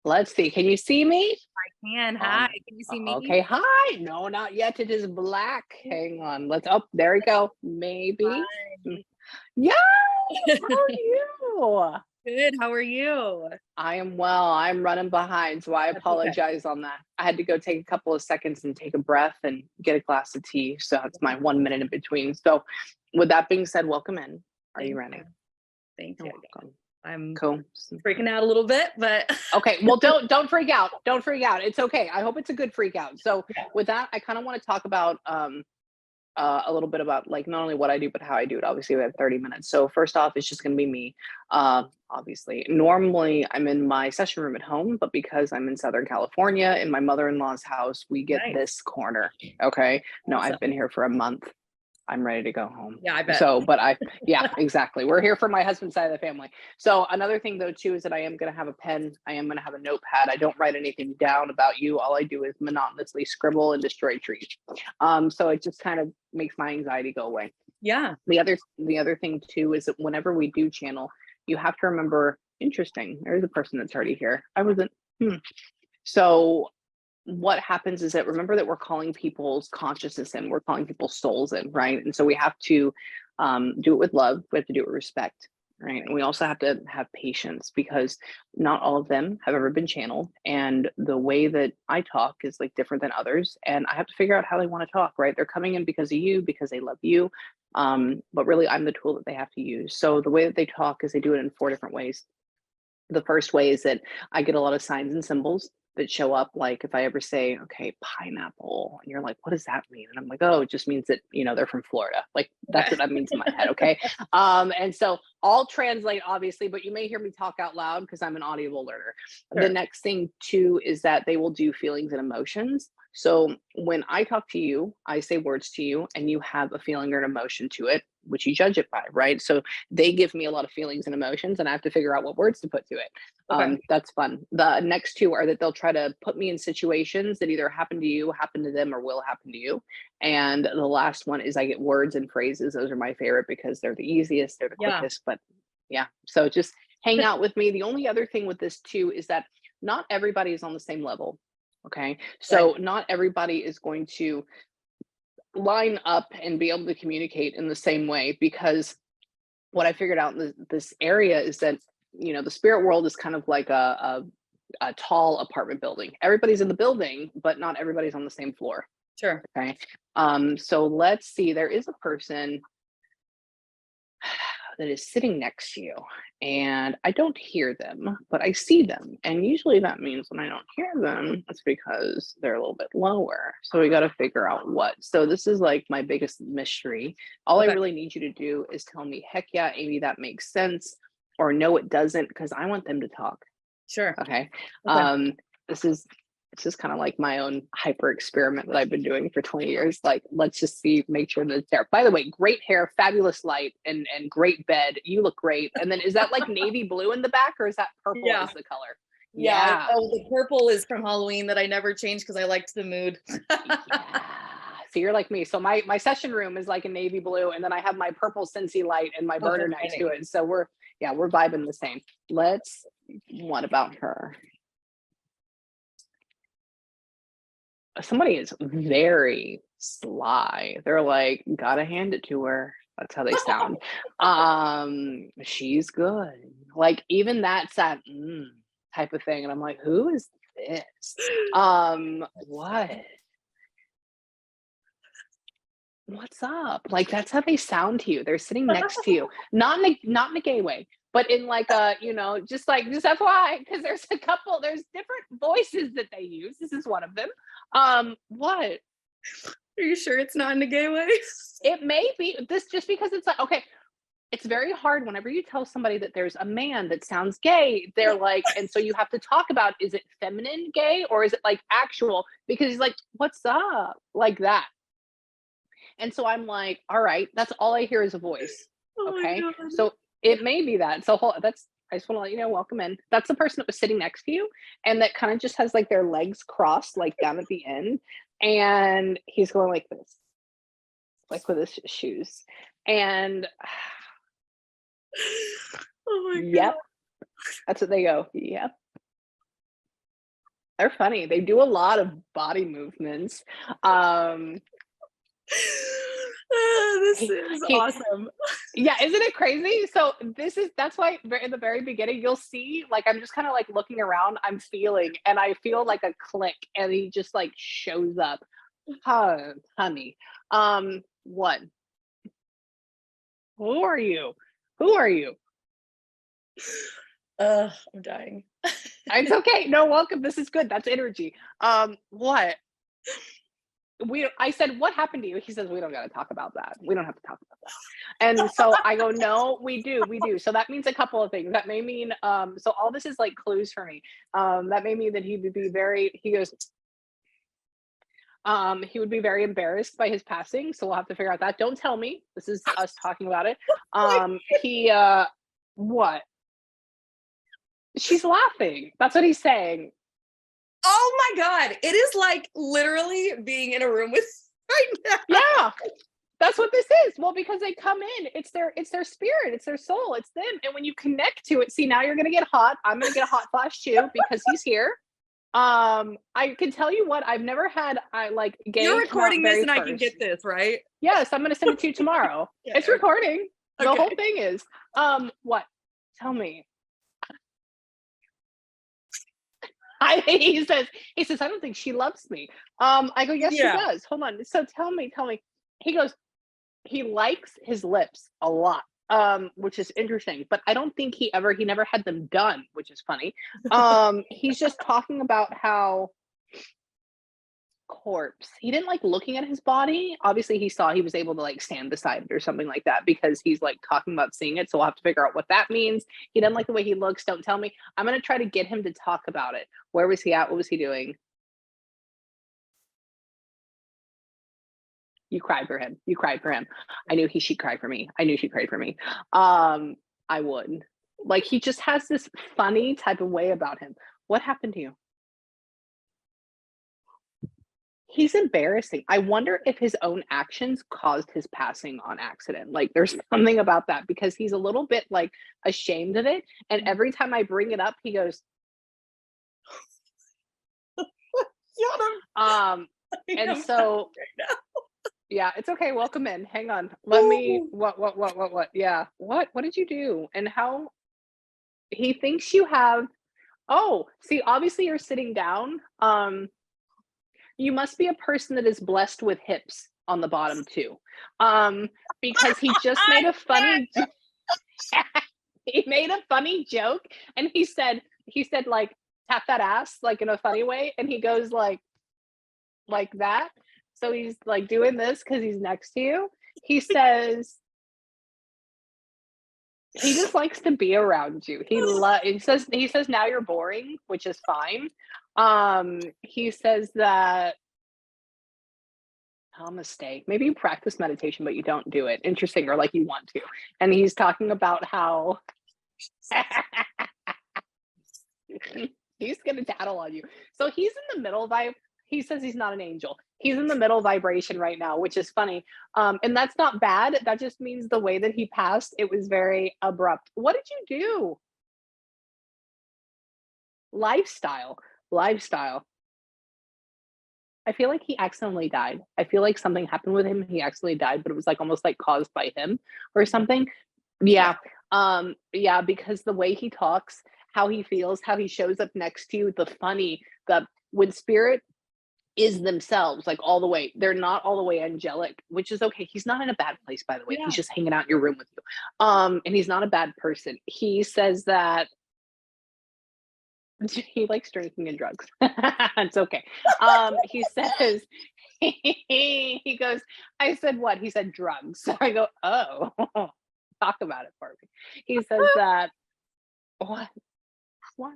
Let's see. Can you see me? Can. Hi, can you see me? Okay. Hi. No, not yet. It is black. Hang on. Let's. Oh, there we go. Maybe. Mm, Hi. Yeah. How are you? Good, how are you? I am well. I'm running behind, so I That's okay. apologize on that. I had to go take a couple of seconds and take a breath and get a glass of tea. So it's my 1 minute in between. So, with that being said, welcome in. Are you Thank you. ready? Thank You're you. welcome. I'm Cool. freaking out a little bit, but Okay, well, don't freak out. Don't freak out. It's okay. I hope it's a good freak out. So yeah, with that, I kind of want to talk about a little bit about like not only what I do but how I do it. Obviously, we have 30 minutes. So first off, it's just going to be me. Obviously, normally I'm in my session room at home, but because I'm in Southern California in my mother-in-law's house, we get nice. this corner. Okay, no, Awesome. I've been here for a month. I'm ready to go home. Yeah, I bet. So, yeah, exactly. We're here for my husband's side of the family. So, another thing though, too, is that I am going to have a pen. I am going to have a notepad. I don't write anything down about you. All I do is monotonously scribble and destroy trees. So it just kind of makes my anxiety go away. Yeah, The other thing too is that whenever we do channel, you have to remember, interesting, there's a person that's already here. I wasn't, so what happens is that remember that we're calling people's consciousness in, we're calling people's souls in, right? And so we have to do it with love, we have to do it with respect, right? And we also have to have patience because not all of them have ever been channeled. And the way that I talk is like different than others. And I have to figure out how they want to talk, right? They're coming in because of you, because they love you. But really, I'm the tool that they have to use. So the way that they talk is they do it in 4 different ways. The first way is that I get a lot of signs and symbols that show up. Like if I ever say, okay, pineapple, and you're like, what does that mean? And I'm like, oh, it just means that, they're from Florida. Like that's okay. what that means in my head. Okay. And so I'll translate obviously, but you may hear me talk out loud because I'm an audible learner. The Sure. next thing too is that they will do feelings and emotions. So when I talk to you, I say words to you and you have a feeling or an emotion to it, which you judge it by, right? So they give me a lot of feelings and emotions and I have to figure out what words to put to it. Okay. That's fun. The next two are that they'll try to put me in situations that either happen to you, happen to them, or will happen to you. And the last one is I get words and phrases. Those are my favorite because they're the easiest, they're the Yeah. quickest. But yeah, so just hang out with me. The only other thing with this too is that not everybody is on the same level. Okay. Right. So not everybody is going to line up and be able to communicate in the same way because what I figured out in this area is that the spirit world is kind of like a tall apartment building. Everybody's in the building, but not everybody's on the same floor. Sure. Okay, so let's see. There is a person that is sitting next to you, and I don't hear them, but I see them. And usually that means when I don't hear them, it's because they're a little bit lower. So we got to figure out what. So this is like my biggest mystery. All I Okay. really need you to do is tell me, heck yeah, Amy, that makes sense, or no, it doesn't, because I want them to talk. Sure. Okay. Okay. This is kind of like my own hyper experiment that I've been doing for 20 years. Like, let's just see, make sure that it's there. By the way, great hair, fabulous light, and great bed. You look great. And then is that like navy blue in the back, or is that purple Yeah. is the color? Yeah. Yeah. Oh, the purple is from Halloween that I never changed because I liked the mood. Yeah. So you're like me. So my session room is like a navy blue, and then I have my purple Scentsy light and my Oh, burner that's next to funny. it. So we're vibing the same. Let's what about her? Somebody is very sly. They're like, gotta hand it to her. That's how they sound. She's good. Like even that's that type of thing. And I'm like, who is this? What? What's up? Like that's how they sound to you. They're sitting next to you. Not in a gay way, but in like a, just FYI, because there's different voices that they use. This is one of them. What? Are you sure it's not in a gay way? It may be this just because it's like, okay, it's very hard whenever you tell somebody that there's a man that sounds gay, they're like, and so you have to talk about is it feminine gay or is it like actual? Because he's like, what's up? Like that. And so I'm like, all right, that's all I hear is a voice. Oh my Okay. god. So it may be that. So I just want to let you know, welcome in. That's the person that was sitting next to you and that kind of just has like their legs crossed, like down at the end. And he's going like this, like with his shoes. And Oh my god. yep, that's what they go. Yep. They're funny. They do a lot of body movements. Um, This he is he awesome. Yeah, isn't it crazy? So that's why in the very beginning, you'll see, like, I'm just kind of like looking around, I'm feeling, and I feel like a click, and he just like shows up. Huh, honey. What? Who are you? Who are you? I'm dying. It's okay. No, welcome. This is good. That's energy. What? I said, what happened to you? He says, we don't got to talk about that. We don't have to talk about that. And so I go, no, we do. So that means a couple of things. That may mean, so all this is like clues for me. That may mean that he would be he goes, he would be very embarrassed by his passing. So we'll have to figure out that. Don't tell me. This is us talking about it. Like, What? She's laughing. That's what he's saying. oh my God. It is like literally being in a room with right now. Yeah. That's what this is. Well, because they come in, it's their spirit, it's their soul, it's them. And when you connect to it, see, now you're gonna get hot. I'm gonna get a hot flash too because he's here. I can tell you what, I've never had I like gay You're come out recording this very and I can first. get this, right? Yes, I'm gonna send it to you tomorrow. Yeah, It's okay. recording. The Okay. whole thing is. What? Tell me. He says, I don't think she loves me. I go, yes, she Yeah. does. Hold on. So tell me. He goes, he likes his lips a lot, which is interesting, but I don't think he never had them done, which is funny. He's just talking about how corpse. He didn't like looking at his body. Obviously, he was able to like stand beside it or something like that because he's like talking about seeing it. So we'll have to figure out what that means. He doesn't like the way he looks. Don't tell me. I'm gonna try to get him to talk about it. Where was he at? What was he doing? You cried for him. You cried for him. I knew she'd cry for me. I knew she'd cry for me. I would. Like he just has this funny type of way about him. What happened to you? He's embarrassing. I wonder if his own actions caused his passing on accident. Like there's something about that because he's a little bit like ashamed of it. And every time I bring it up, he goes, and so yeah, it's okay. Welcome in. Hang on. Let me what? Yeah. What did you do? And how he thinks you have oh, see, obviously you're sitting down. You must be a person that is blessed with hips on the bottom too. Because he just made a funny he made a funny joke and he said like tap that ass like in a funny way and he goes like that. So he's like doing this because he's next to you. He says he just likes to be around you. He says now you're boring, which is fine. He says that namaste. Maybe you practice meditation, but you don't do it. Interesting, or like you want to. And he's talking about how he's gonna tattle on you. So he's in the middle vibe. He says he's not an angel. He's in the middle vibration right now, which is funny. And that's not bad. That just means the way that he passed, it was very abrupt. What did you do? Lifestyle. Lifestyle. I feel like he accidentally died. I feel like something happened with him. He accidentally died, but it was like almost like caused by him or something. Yeah. Yeah, because the way he talks, how he feels, how he shows up next to you, the when spirit is themselves, like all the way, they're not all the way angelic, which is okay. He's not in a bad place, by the way. Yeah. He's just hanging out in your room with you. And he's not a bad person. He says that he likes drinking and drugs. It's okay. He says he goes, I said what? He said drugs. So I go, oh, talk about it for me. He says that what? What?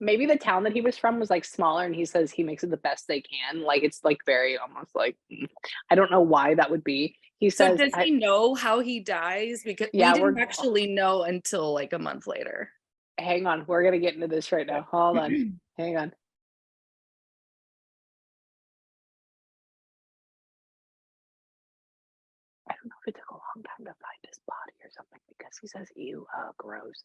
Maybe the town that he was from was like smaller and he says he makes it the best they can. Like it's like very almost like I don't know why that would be. He So says does he know how he dies? Because yeah, we we're didn't actually know until like a month later. hang on, we're gonna get into this right now. Hold on. Hang on. I don't know if it took a long time to find his body or something because he says ew, gross.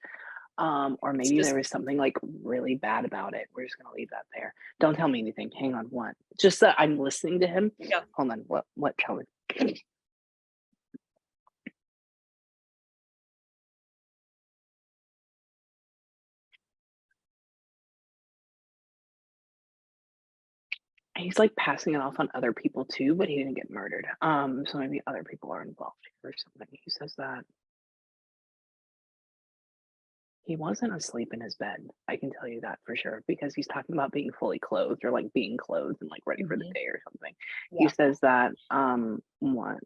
Or maybe just there was something like really bad about it. We're just gonna leave that there. Don't tell me anything. Hang on, what? Just that I'm listening to him. yeah. Hold on. What? Tell me. He's like passing it off on other people too, but he didn't get murdered. So maybe other people are involved or something. He says that he wasn't asleep in his bed. I can tell you that for sure because he's talking about being fully clothed or like being clothed and like ready for the Mhm. day or something. He Yeah. says that what?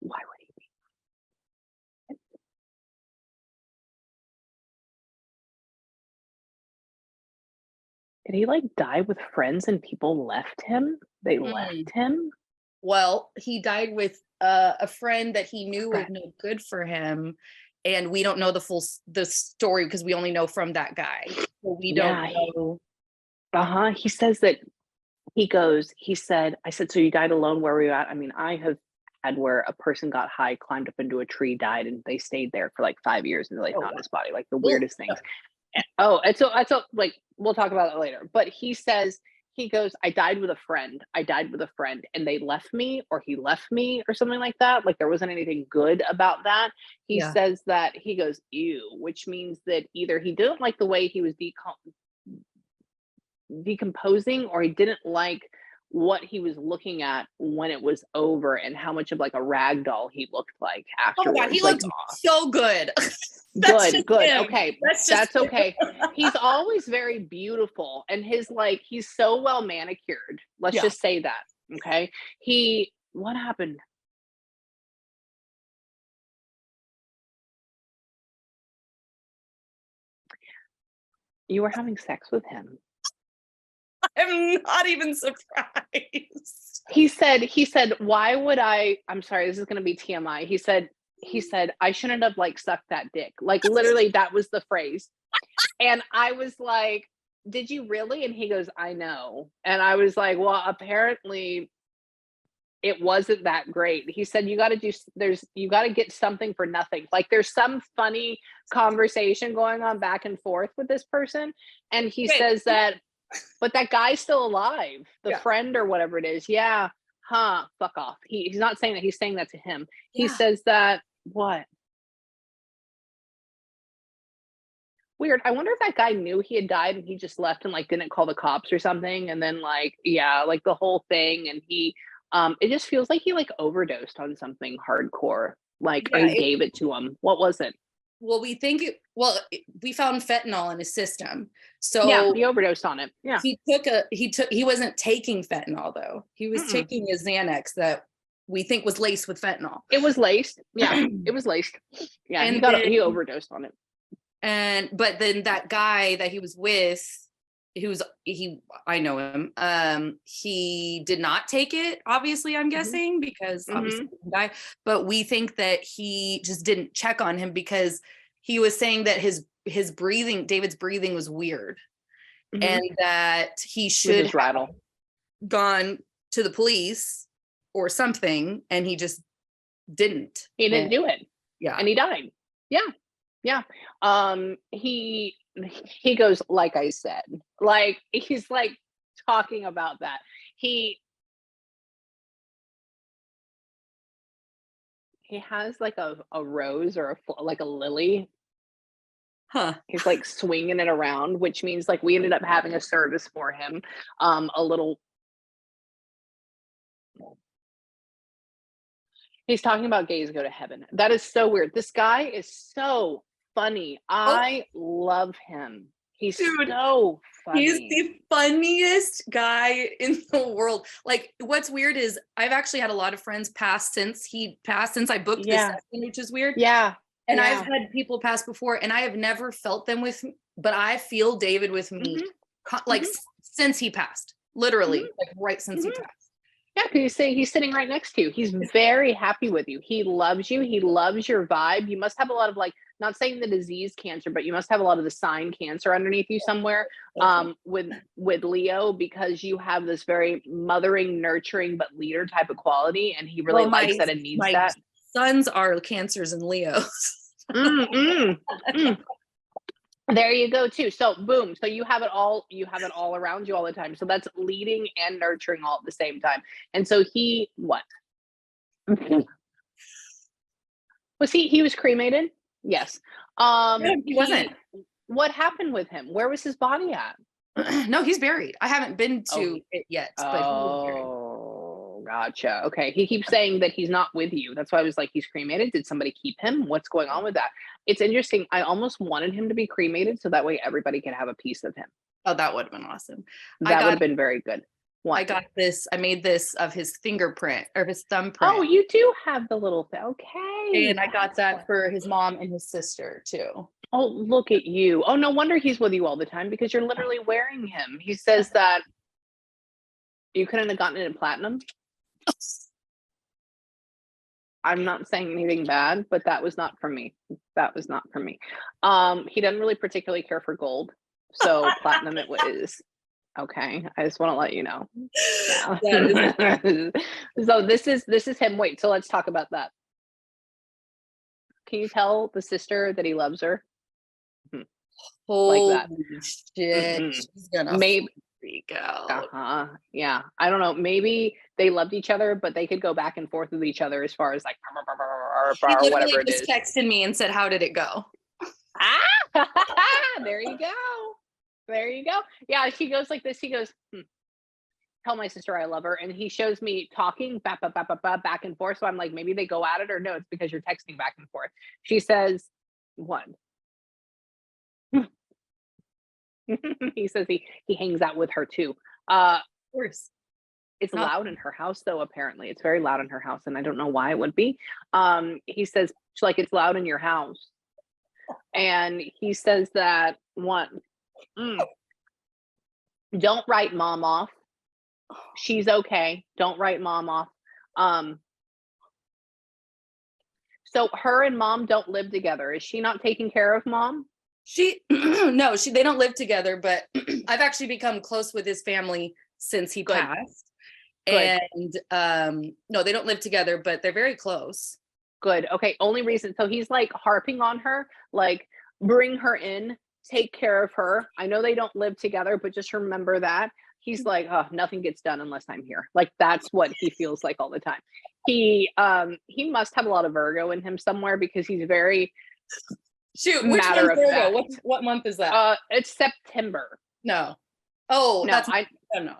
Why would he be? Did he like die with friends and people left him? They Mm. left him? Well, he died with a friend that he knew was Friend. no good for him, and we don't know the story because we only know from that guy. So we don't Yeah, know. he says that he said, I said, so you died alone, where were you at? I mean, I have had where a person got high, climbed up into a tree, died, and they stayed there for like 5 years until they Oh found wow. his body, like the Well, weirdest things. Oh, and so like we'll talk about it later. But he goes, I died with a friend. I died with a friend and they left me or he left me or something like that. Like there wasn't anything good about that. He yeah. says that he goes, ew, which means that either he didn't like the way he was decomposing or he didn't like what he was looking at when it was over and how much of like a rag doll he looked like Oh my god, he afterwards. Like looked so good. That's good, just good. him. Okay. That's just That's him. okay. He's always very beautiful and his like he's so well manicured. Let's Yeah. just say that. Okay. What happened? You were having sex with him. I'm not even surprised. He said, why would I'm sorry, this is gonna be TMI. He said, I shouldn't have like sucked that dick. Like literally that was the phrase. And I was like, did you really? And he goes, I know. And I was like, well, apparently it wasn't that great. He said, you got to get something for nothing. Like there's some funny conversation going on back and forth with this person. And he Wait. says that, but that guy's still alive, the Yeah. friend or whatever it is. Yeah. Huh. Fuck off. He's not saying that. He's saying that to him. He Yeah. says that, what? Weird. I wonder if that guy knew he had died and he just left and like didn't call the cops or something. And then like, yeah, like the whole thing. And it just feels like he like overdosed on something hardcore, like, or Yeah. he gave it to him. What was it? Well, we found fentanyl in his system. Yeah, So he overdosed on it. Yeah. he wasn't taking fentanyl though. He was Mm-mm. taking a Xanax that we think was laced with fentanyl. It was laced. Yeah, it was laced. Yeah, And then he overdosed on it. but then that guy that he was with, I know him, he did not take it, obviously, I'm Hmm. guessing, because Hmm. obviously he died. But we think that he just didn't check on him because he was saying that his breathing, David's breathing, was weird, Hmm. and that he With should his rattle. have gone to the police or something, and he just didn't. He didn't And do it. yeah. And he died. Yeah. Yeah. He goes, like I said, like he's like talking about that. He has like a rose or like a lily. Huh. He's like swinging it around, which means like we ended up having a service for him. A little. He's talking about gays go to heaven. That is so weird. This guy is so funny. Oh, I love him. He's dude. so He's funny. the funniest guy in the world. Like, what's weird is I've actually had a lot of friends pass since he passed, since I booked this Yeah. session, which is weird. Yeah. And I've Yeah. had people pass before, and I have never felt them with me, but I feel David with me, like Mhm. since he passed, literally, Mhm. like right since he Mhm. passed. Yeah, because he's sitting right next to you. He's very happy with you. He loves you. He loves your vibe. You must have a lot of like not saying the disease cancer, but you must have a lot of the sign cancer underneath you somewhere, with Leo, because you have this very mothering, nurturing, but leader type of quality, and he really Well, likes that and needs my that. sons are Cancers and Leos. Mm, mm, mm. There you go too. So boom. So you have it all around you all the time. So that's leading and nurturing all at the same time. And so he what? Was he was cremated? Yes. He wasn't. What happened with him? Where was his body at? No, he's buried. I haven't been to it yet, but he was buried. Oh, gotcha. Okay. He keeps saying that he's not with you. That's why I was like, he's cremated. Did somebody keep him? What's going on with that? It's interesting. I almost wanted him to be cremated so that way everybody could have a piece of him. Oh, that would have been awesome. That would have been very good. I got this. I made this of his fingerprint or his thumbprint. Oh, you do have the little thing. Okay. And I got that for his mom and his sister too. Oh, look at you. Oh, no wonder he's with you all the time, because you're literally wearing him. He says that you couldn't have gotten it in platinum. I'm not saying anything bad, but that was not for me. That was not for me. He doesn't really particularly care for gold. So platinum it was. Okay. I just want to let you know. Yeah. So this is him. Wait, so let's talk about that. Can you tell the sister that he loves her? Holy Like that. shit. Mm-mm. She's gonna maybe freak out. Yeah. I don't know. Maybe they loved each other, but they could go back and forth with each other as far as like He whatever it just is. texted me and said, "How did it go?" There you go. There you go. Yeah, she goes like this. He goes, tell my sister I love her. And he shows me talking back and forth. So I'm like, maybe they go at it, or no, it's because you're texting back and forth. She says, what? He says he hangs out with her too. Of course. It's loud in her house though, apparently. It's very loud in her house, and I don't know why it would be. He says, like, it's loud in your house. And he says that don't write mom off. She's okay. Don't write mom off. So her and mom don't live together. Is she not taking care of mom? No, they don't live together, but I've actually become close with his family since he passed. Good. And no, they don't live together, but they're very close. Good. Okay. Only reason. So he's like harping on her, like, bring her in, take care of her. I know they don't live together, but just remember that. He's like, oh, nothing gets done unless I'm here. Like, that's what he feels like all the time. He must have a lot of Virgo in him somewhere, because he's very which matter of Virgo? What month is that? It's September. No. Oh, no, I don't know.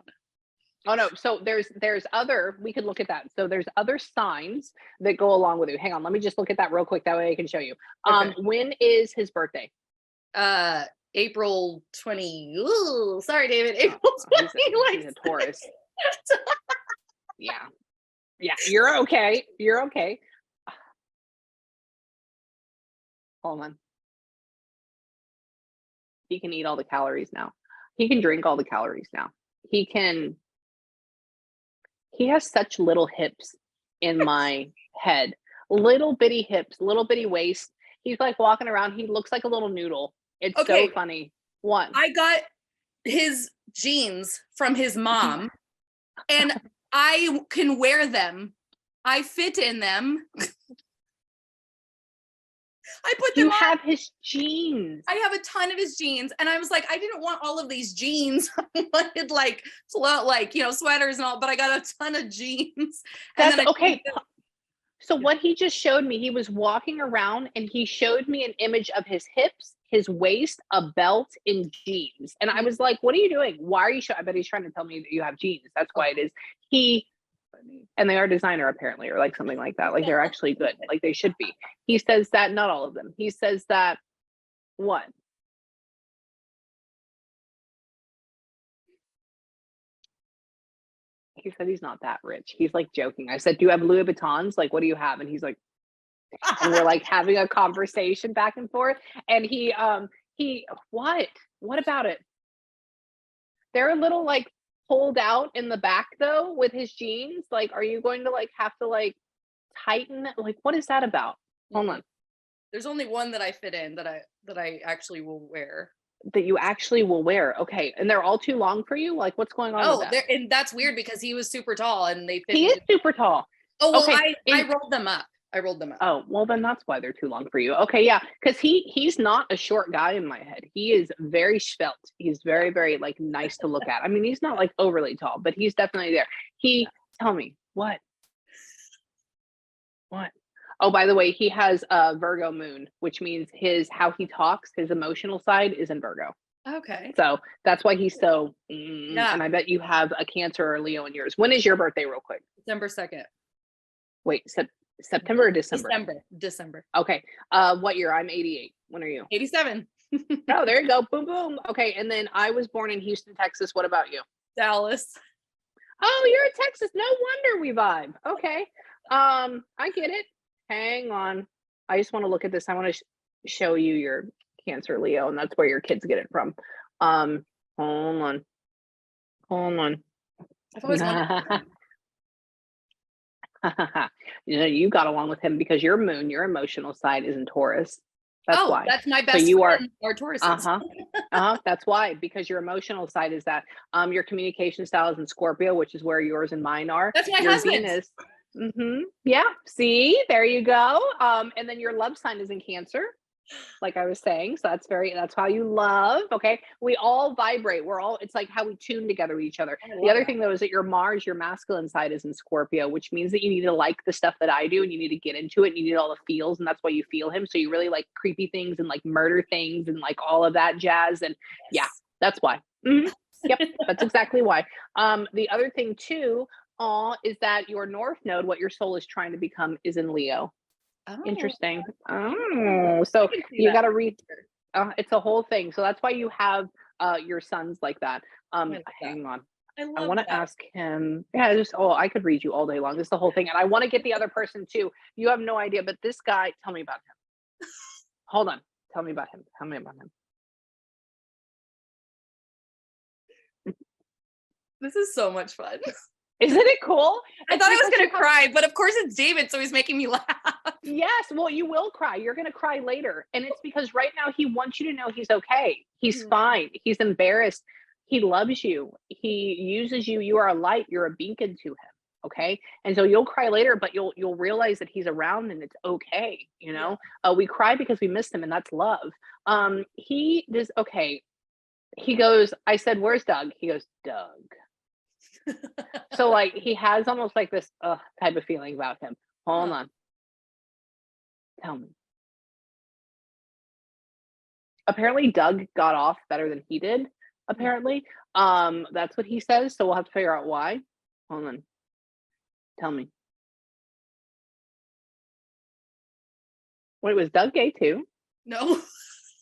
Oh no. So there's other, we could look at that. So there's other signs that go along with it. Hang on, let me just look at that real quick. That way I can show you. Okay. When is his birthday? April 20. Ooh, sorry, David. April 20. He's a Taurus. Yeah. You're okay. You're okay. Hold on. He can eat all the calories now. He can drink all the calories now. He has such little hips in my head. Little bitty hips, little bitty waist. He's like walking around. He looks like a little noodle. It's so funny. One. I got his jeans from his mom, and I can wear them. I fit in them. I put them on. You have his jeans. I have a ton of his jeans, and I was like, I didn't want all of these jeans. I wanted like sweaters and all, but I got a ton of jeans. That's okay. So what he just showed me, he was walking around and he showed me an image of his hips, his waist, a belt, and jeans. And I was like, what are you doing? Why are you I bet he's trying to tell me that you have jeans. That's why it is. And they are designer apparently, or like something like that. Like, they're actually good. Like, they should be. He says that, not all of them. He says that what? He said he's not that rich. He's like joking. I said, do you have Louis Vuittons? Like, what do you have? And he's like, and we're like having a conversation back and forth. And what about it? They're a little like pulled out in the back though with his jeans. Like, are you going to like have to like tighten? Like, what is that about? Hold on. There's only one that I fit in that I actually will wear. That you actually will wear. Okay. And they're all too long for you? Like, what's going on with Oh, that? and that's weird because he was super tall and they fit He me. is super tall. Oh, well, Okay. I rolled them up. I rolled them up. Oh, well, then that's why they're too long for you. Okay, yeah, because he's not a short guy in my head. He is very svelte. He's very, very like nice to look at. I mean, he's not like overly tall, but he's definitely there. Tell me what? What? Oh, by the way, he has a Virgo moon, which means how he talks, his emotional side is in Virgo. Okay. So that's why he's so. Yeah. And I bet you have a Cancer or a Leo in yours. When is your birthday, real quick? December 2nd. Wait, September or December? December. Okay. What year? I'm 88. When are you? 87. Oh, there you go. Boom, boom. Okay. And then I was born in Houston, Texas. What about you? Dallas. Oh, you're in Texas. No wonder we vibe. Okay. I get it. Hang on. I just want to look at this. I want to show you your Cancer Leo, and that's where your kids get it from. Hold on. Hold on. I've always wondered. You got along with him because your moon, your emotional side is in Taurus. That's why. That's my So best you friend, our Tauruses. That's why, because your emotional side is that. Your communication style is in Scorpio, which is where yours and mine are. That's my Your husband. Venus. Yeah. See, there you go. And then your love sign is in Cancer, like I was saying. So that's how you love. Okay. We all vibrate. It's like how we tune together with each other. The other thing though is that your Mars, your masculine side is in Scorpio, which means that you need to like the stuff that I do and you need to get into it and you need all the feels, and that's why you feel him. So you really like creepy things and like murder things and like all of that jazz. And yeah, that's why. Yep, that's exactly why. The other thing too, is that your North Node, what your soul is trying to become, is in Leo. Interesting. So you got to read. It's a whole thing. So that's why you have your sons like that. Hang on. I want to ask him. Yeah, I could read you all day long. This is the whole thing, and I want to get the other person too. You have no idea, but this guy. Tell me about him. Hold on. Tell me about him. Tell me about him. This is so much fun. Isn't it cool? I thought I was going to cry, but of course it's David, so he's making me laugh. Yes, well, you will cry. You're going to cry later. And it's because right now he wants you to know he's okay. He's fine. He's embarrassed. He loves you. He uses you. You are a light. You're a beacon to him. Okay. And so you'll cry later, but you'll realize that he's around and it's okay. We cry because we miss him, and that's love. He does. Okay. He goes, I said, "Where's Doug?" He goes, "Doug." So like he has almost like this type of feeling about him. Hold on. Tell me. Apparently Doug got off better than he did, apparently. That's what he says, so we'll have to figure out why. Hold on. Tell me. Wait, was Doug gay too? No.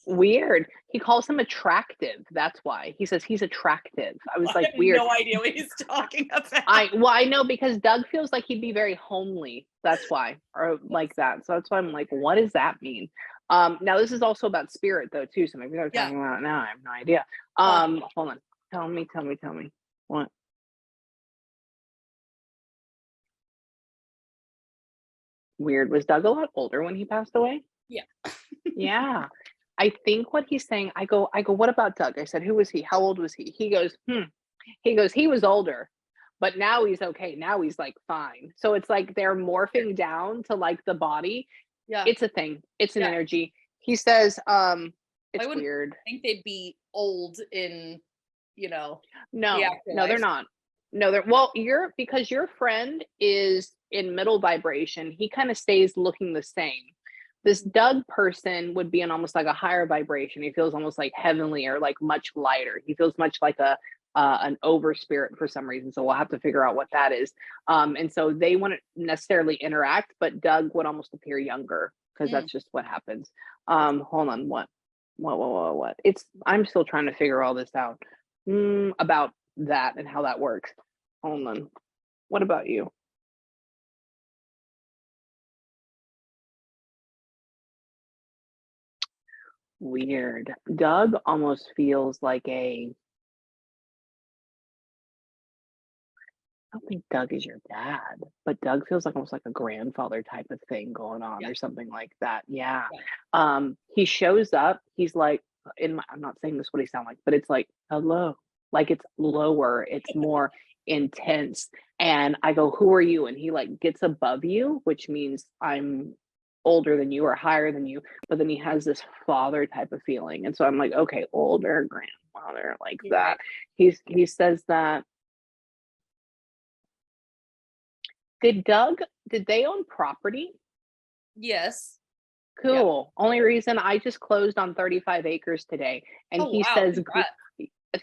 Weird. He calls him attractive. That's why. He says he's attractive. I was like, weird. No idea what he's talking about. I know, because Doug feels like he'd be very homely. That's why. Or like that. So that's why I'm like, what does that mean? Now this is also about spirit though, too. So maybe they're talking about it now. I have no idea. Hold on. Tell me. What? Weird. Was Doug a lot older when he passed away? Yeah. Yeah. I think what he's saying, I go, what about Doug? I said, who was he? How old was he? He goes, he was older, but now he's okay. Now he's like fine. So it's like they're morphing down to like the body. Yeah. It's a thing. It's an energy. He says, it's I weird. think they'd be old in, No, they're not. No, because your friend is in middle vibration. He kind of stays looking the same. This Doug person would be in almost like a higher vibration. He feels almost like heavenly or like much lighter. He feels much like an over spirit for some reason. So we'll have to figure out what that is. And so they wouldn't necessarily interact, but Doug would almost appear younger because that's just what happens. Hold on. What? I'm still trying to figure all this out about that and how that works. Hold on. What about you? Weird. Doug almost feels like don't think Doug is your dad, but Doug feels like almost like a grandfather type of thing going on Yeah, or something like that. Yeah. yeah. He shows up, he's like I'm not saying this what he sound like, but it's like, hello. Like it's lower, it's more intense. And I go, who are you? And he like gets above you, which means I'm older than you or higher than you. But then he has this father type of feeling. And so I'm like, okay, older grandfather, like You're that. right. He says that did they own property? Yes. Yeah. Cool. Only reason I just closed on 35 acres today, and Oh he wow. says, Congrats.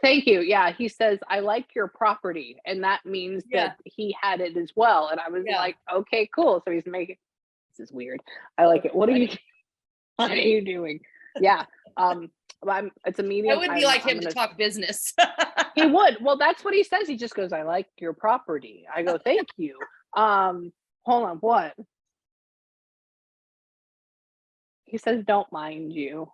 Thank you. Yeah, he says, I like your property. And that means that Yeah. he had it as well. And I was Yeah. like, okay, cool. So he's making this is weird. I So like it. What are you funny. what are you doing? Yeah. It's a That medium. would be like I'm him to gonna talk business. he would. Well, that's what he says. He just goes, I like your property. I go, thank you. Hold on, what? He says, "Don't mind you."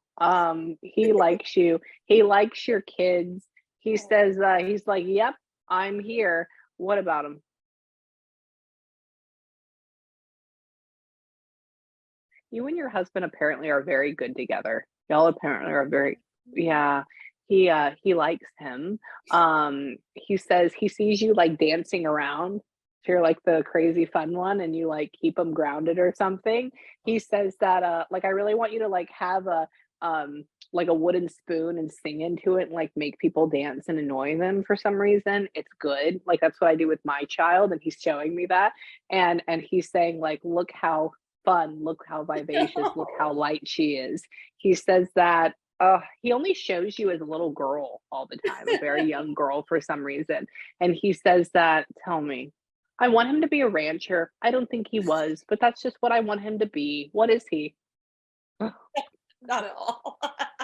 He likes you. He likes your kids. He says, he's like, "Yep, I'm here." What about him? You and your husband apparently are very good together. Y'all apparently are very yeah. He likes him. He says he sees you like dancing around. So you're like the crazy fun one and you like keep him grounded or something. He says that like I really want you to like have a like a wooden spoon and sing into it and like make people dance and annoy them for some reason. It's good. Like that's what I do with my child and he's showing me that. And he's saying like look how fun, look how vivacious, look how light she is. He says that he only shows you as a little girl all the time, a very young girl for some reason. And he says that, tell me, I want him to be a rancher. I don't think he was, but that's just what I want him to be. What is he? Not at all.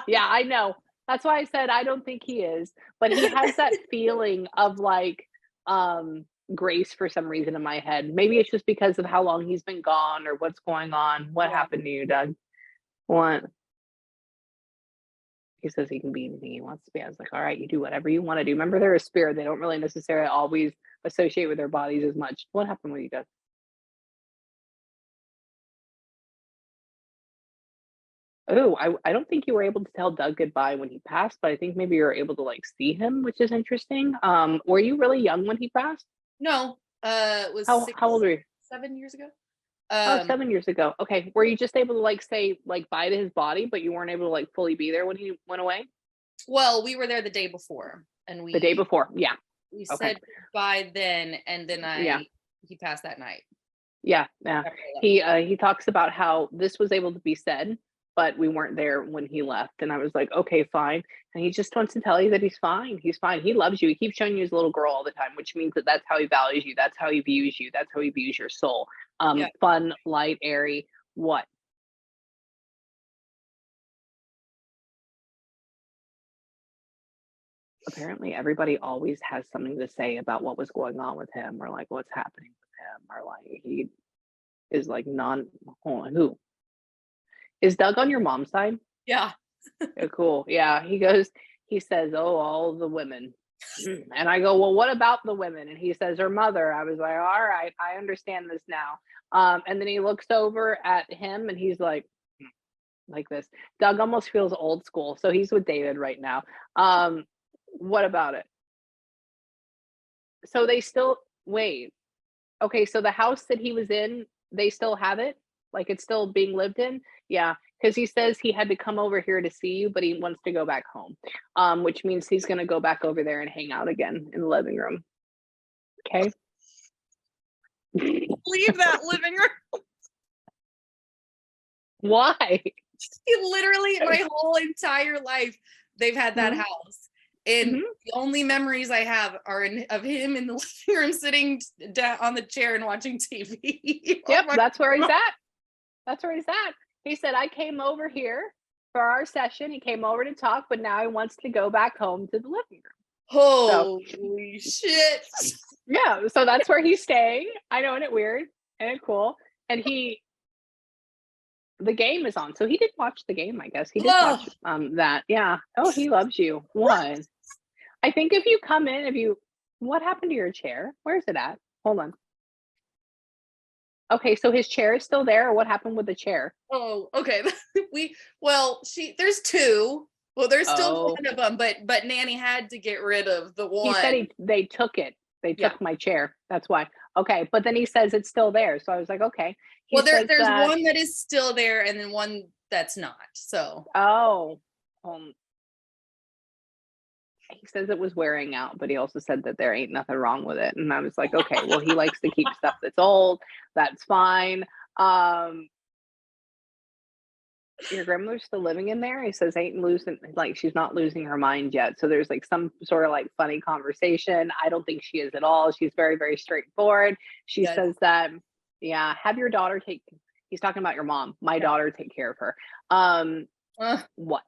Yeah, I know. That's why I said I don't think he is, but he has that feeling of like grace for some reason in my head. Maybe it's just because of how long he's been gone or what's going on. What Yeah. happened to you, Doug? What? He says he can be anything he wants to be. I was like, all right, you do whatever you want to do. Remember, they're a spirit. They don't really necessarily always associate with their bodies as much. What happened with you, Doug? Oh, I don't think you were able to tell Doug goodbye when he passed, but I think maybe you were able to like see him, which is interesting. Were you really young when he passed? No, it was How old were you? 7 years ago. Oh, Um, 7 years ago. Okay. Were you just able to like say like bye to his body, but you weren't able to like fully be there when he went away? well, we were there the day before, and The day we before. Yeah. we Okay. said goodbye then, and then Yeah. he passed that night Yeah. Yeah. after I left. He talks about how this was able to be said, but we weren't there when he left. And I was like, okay, fine. And he just wants to tell you that he's fine. He's fine. He loves you. He keeps showing you his little girl all the time, which means that that's how he values you. That's how he views you. That's how he views your soul. Yeah. Fun, light, airy. What? Apparently everybody always has something to say about what was going on with him or like what's happening with him or like he is like non hold on, who? Is Doug on your mom's side? Yeah. Cool. Yeah. He says, oh, all the women. And I go, well, what about the women? And he says, her mother. I was like, all right, I understand this now. And then he looks over at him and he's like this. Doug almost feels old school. So he's with David right now. What about it? So they still wait. Okay, so the house that he was in, they still have it? Like, it's still being lived in? Yeah, because he says he had to come over here to see you, but he wants to go back home, which means he's gonna go back over there and hang out again in the living room. Okay? Leave that living room. Why? Literally, my whole entire life, they've had that Mhm, house. And mhm. the only memories I have are of him in the living room sitting down on the chair and watching TV. Oh Yep, my that's where he's God. at. That's where he's at. He said, "I came over here for our session." He came over to talk, but now he wants to go back home to the living room. So Holy shit. yeah, so that's where he's staying. I know, isn't it weird? Isn't it cool? And the game is on, so he did watch the game, I guess. He did Oh, watch, that. Yeah. Oh, he loves you. What? I think if you come in, if you What happened to your chair? Where's it at? Hold on. Okay, so his chair is still there, or what happened with the chair? Oh, okay. There's two. Well, there's still Oh, one of them, but Nanny had to get rid of the he said one. they took it. They Yeah. took my chair. That's why. Okay, but then he says it's still there. So I was like, okay. He Well, says there's that. one that is still there and then one that's not. So, Oh, he says it was wearing out, but he also said that there ain't nothing wrong with it. And I was like, okay, well, he likes to keep stuff that's old. That's fine. Um, your grandmother's still living in there? He says ain't losing, like she's not losing her mind yet. So there's like some sort of like funny conversation. I don't think she is at all. She's very, very straightforward. She yes. says that, yeah, have your daughter take, he's talking about your mom, my daughter take care of her. What?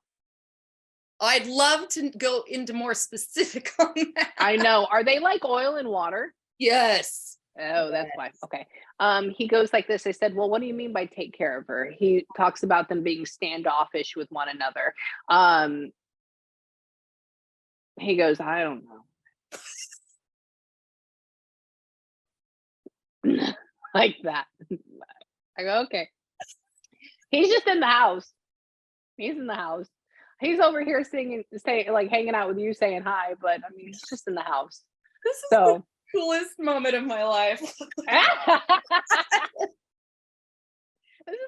I'd love to go into more specific on that. I know. Are they like oil and water? Yes. Oh, that's why. Okay. He goes like this. I said, well, what do you mean by take care of her? He talks about them being standoffish with one another. He goes, I don't know. Like that. I go, okay. He's just in the house. He's in the house. He's over here singing, saying, like hanging out with you, saying hi, but I mean, he's just in the house. This is So the coolest moment of my life. this is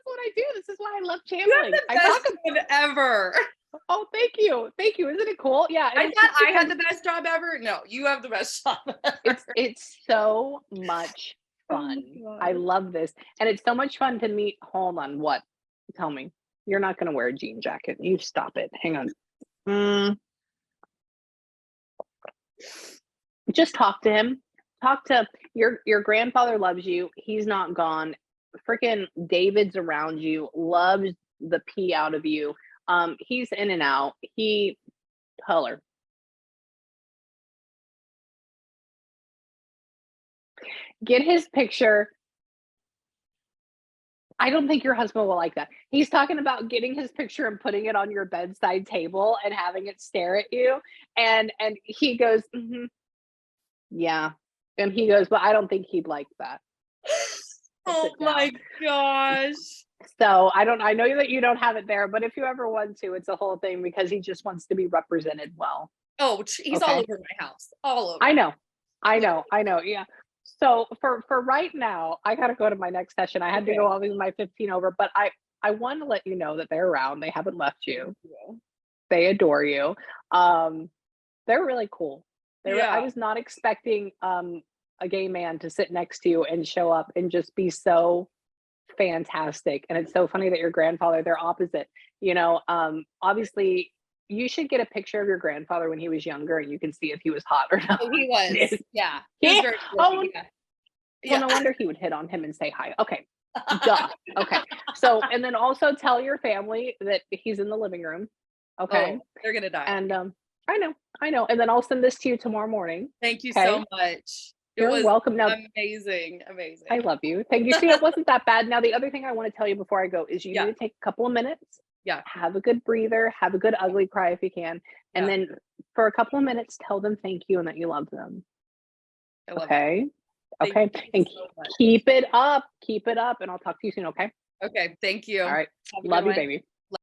what I do. This is why I love channeling. I talk about ever. Oh, thank you. Thank you. Isn't it cool? Yeah. I thought I had the best job ever. No, you have the best job ever. It's so much fun. Oh I love this. And it's so much fun to meet. Hold on, what? Tell me. You're not gonna wear a jean jacket. You stop it. Hang on. Just talk to him. Talk to your grandfather loves you. He's not gone. Freaking David's around you, loves the pee out of you. He's in and out. He color. Get his picture. I don't think your husband will like that. He's talking about getting his picture and putting it on your bedside table and having it stare at you. And he goes, yeah. And he goes, but I don't think he'd like that. Oh my gosh. So I know that you don't have it there, but if you ever want to, it's a whole thing because he just wants to be represented well. Oh, he's all over my house. All over. I know. Yeah. So for right now, I got to go to my next session. I had to go over my 15 over, but I want to let you know that they're around. They haven't left you. They adore you. They're really cool. I was not expecting a gay man to sit next to you and show up and just be so fantastic. And it's so funny that your grandfather, they're opposite. Obviously you should get a picture of your grandfather when he was younger and you can see if he was hot or not. Oh, he was. Yeah. He was very yeah. Well, no wonder he would hit on him and say hi. Okay. Duh. Okay. So, and then also tell your family that he's in the living room. Okay. Oh, they're going to die. And I know. And then I'll send this to you tomorrow morning. Thank you so much. You're welcome. Now, amazing. I love you. Thank you. See, it wasn't that bad. Now, the other thing I want to tell you before I go is you need to take a couple of minutes. Yeah. Have a good breather. Have a good ugly cry if you can. And then for a couple of minutes, tell them thank you and that you love them. Okay. Okay. And keep it up. Keep it up. And I'll talk to you soon. Okay. Okay. Thank you. All right. Love you, baby.